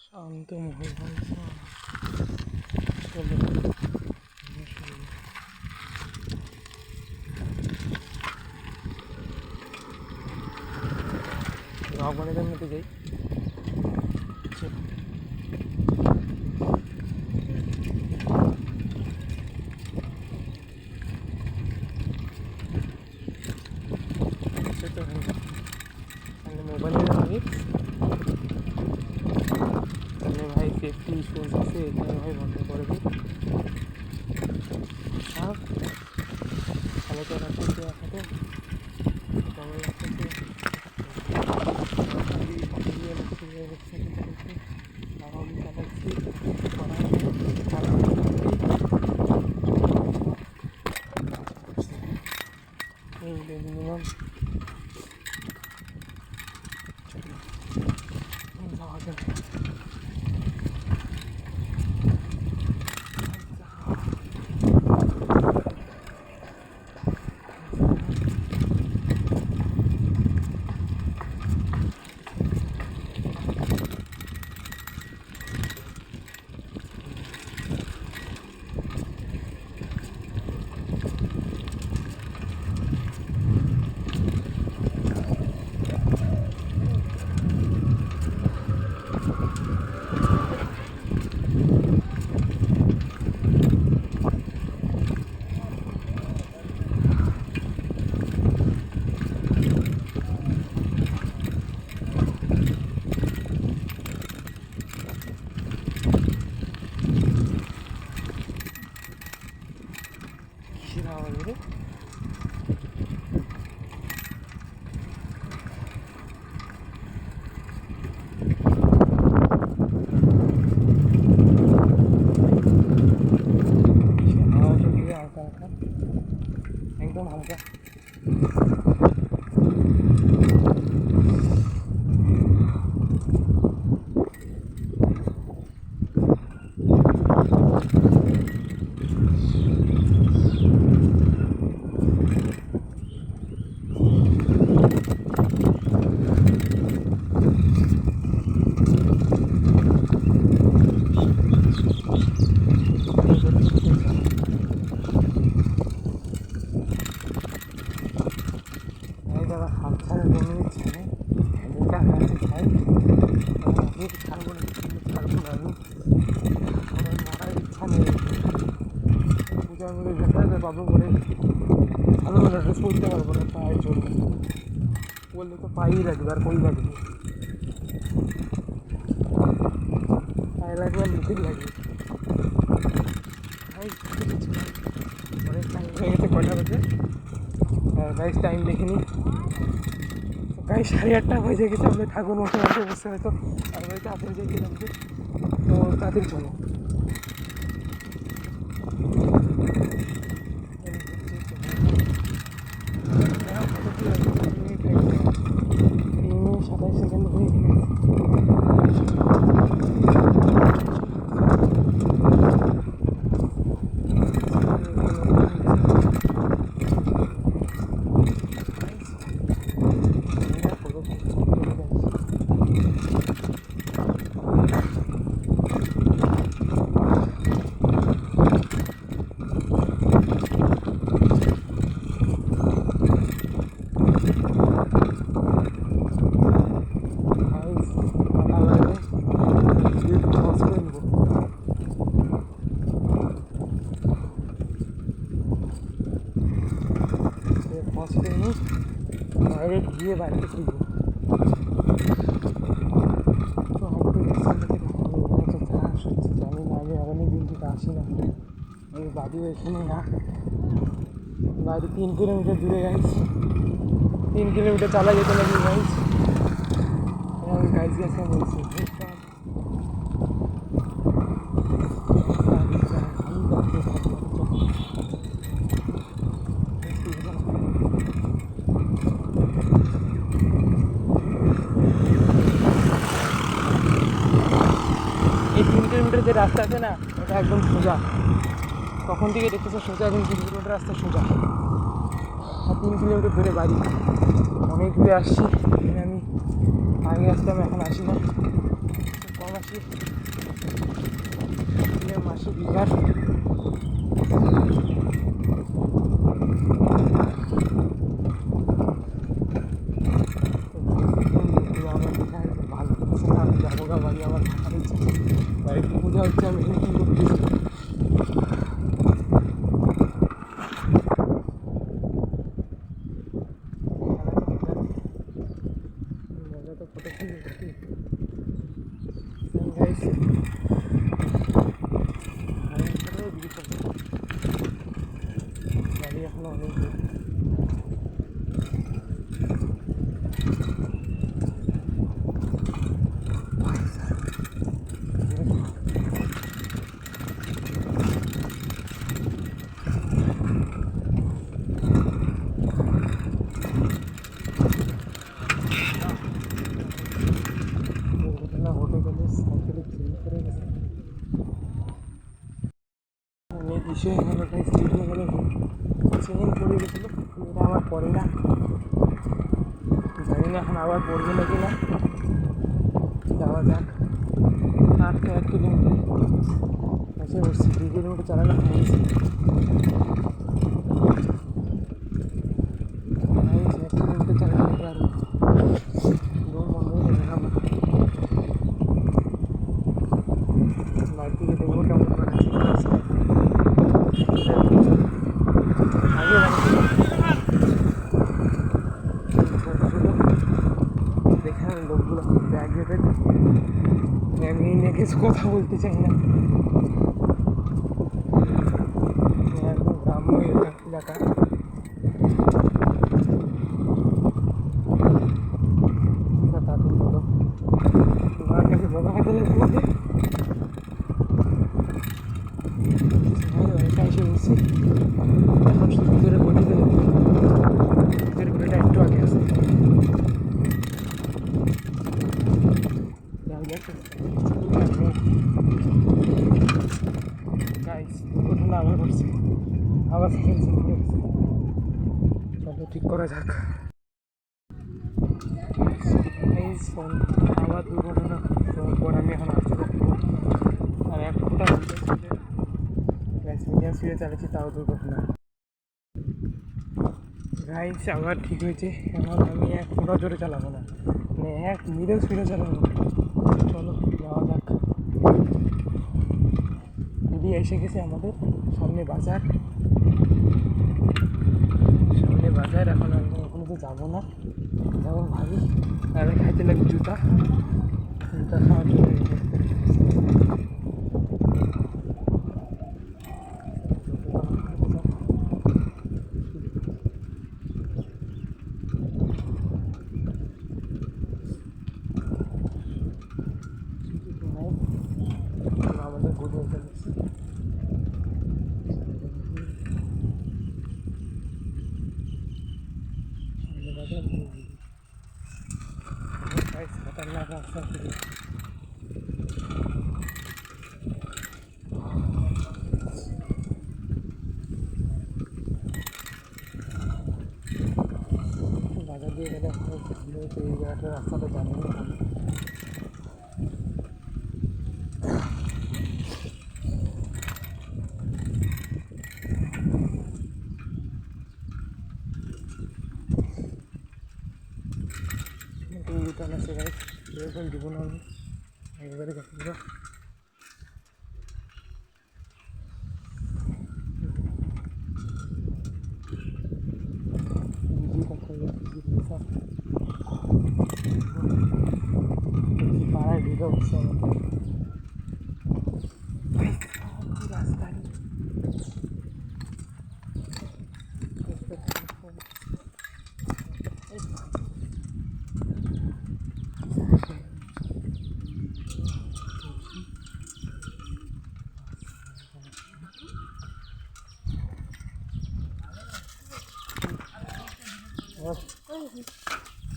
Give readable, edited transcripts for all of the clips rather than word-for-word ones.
শান্ত মহল চলো রাগবাড়িদের মধ্যে যাই। মোবাইলের আমি তাহলে ভাই সেফটি ইস্যুস আছে, এখানে ভাই বন্ধ করে দিই। ভালো তো রাখতেছে এখন কেমন লাগতেছে মিনিমাম যাওয়া যাবে। কিসের আওয়াজ রে? একদম হালকা ছাড়বো না, ছাড়বো না আমি। আমার মারার ইচ্ছা নেই। পূজার মধ্যে যেতে পাবো বলে ভালো না, ড্রেস পরতে পারবো না পায়ের জন্য। বললে তো পায়েই লাগবে, আর কই লাগবে? পায়ে লাগবে আর নিচেই লাগবে। অনেক টাইম হয়ে গেছে, কটা বাজে? গাইস টাইম দেখে নিই। গাইস 8:30 বেজে গেছে। আমরা ঠাকুর মশাই আসে বসে হয়তো আর বাড়ি তাড়াতাড়ি যাই গেলাম, তো তাড়াতাড়ি চলো। মিনিট 27 সেকেন্ড হয়ে গেছে। বাইরে গিয়ে বাড়িতে ফিরবো। তো আমাকে সত্যি জানি না, আমি অনেক দিন থেকে আসি না। আমি বাড়িও এখানে না, বাড়ি 3 কিলোমিটার দূরে গাইছি। 3 কিলোমিটার চালা যেতে লাগবে গাইছি। আমি গাইছি আসা বলছি এই 3 কিলোমিটার যে রাস্তা আছে না, ওটা একদম সোজা। তখন থেকে দেখতেছো সোজা, একদম 3 কিলোমিটার রাস্তা সোজা। আর 3 কিলোমিটার দূরে বাড়ি। অনেক দূরে আসছি, আমি আগে আসতাম, এখন আসি না। মাসি মাসি বিঘার ভালো যাবো গা বাড়ি আমার থাকার ইচ্ছা বাড়িতে পূজা হচ্ছে আমি এখানে কী করতেছি তো ফটো খুলে গাড়ি এখনো অনেক দূর দুর্ঘটনা ঘটে গেলে সাইকেলে চেঞ্জ করে গেছে অনেক ইস্যু হয়ে গেল তাই স্পিড হয়ে গেলে চেন পড়ে গেছিলো এটা আমার পড়ে না জানি না এখন আবার পড়বে না কি না যাওয়া যাক 1 কিলোমিটার এসে বসছি 2 কিলোমিটার চালানো হয়ে গেছে 1 কিলোমিটার চালানো আর দৌড় বন্ধ হয়ে যাবে আমার বাড়ি থেকে দেখবো কেমন আগে দেখে লোকগুলো ব্যাগ ভেবে আমি নিয়ে কিছু কথা বলতে চাই না একদম গ্রাম্য এলাকা তাদের বলো তোমার কাছে বলা হয়তো তোমাকে এসে বলছি এখন শুধু ভিতরে বলে দিলে ভিতরে বলেটা একটু আগে আছে দুর্ঘটনা আবার ঘটছে আবার খেলছে চলো ঠিক করা যাক আবার দুর্ঘটনা পর আমি এখন আসতে আর 1 ফুটা মিডিয়াম স্পিডে চালাচ্ছি তাও দুর্ঘটনা গাইস আবার ঠিক হয়েছে এখন আমি 1 ফুটা জোরে চালাবো না মানে 1 মিডিয়াম স্পিডে চালাবো চলো যাওয়া যাক দিদি এসে গেছে আমাদের সামনে বাজার এখন আমি ওখানে তো যাবো না যেমন ভাবি তাহলে খাইতে লাগবে জুতা খাওয়ার জন্য আমাদের ঘুরে खतरनाक रास्ता बाजार दिए गए रास्ता तो जाने রিটার্ন আছে গাইস এরকম দিব না আমি একবারে দেখবো পাড়ায় ঢুকে বসছে রাস্তা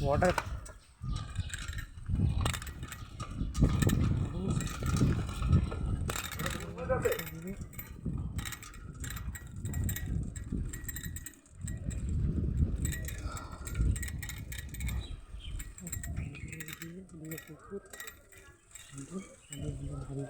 water দিয়ে পুকুর Thank you.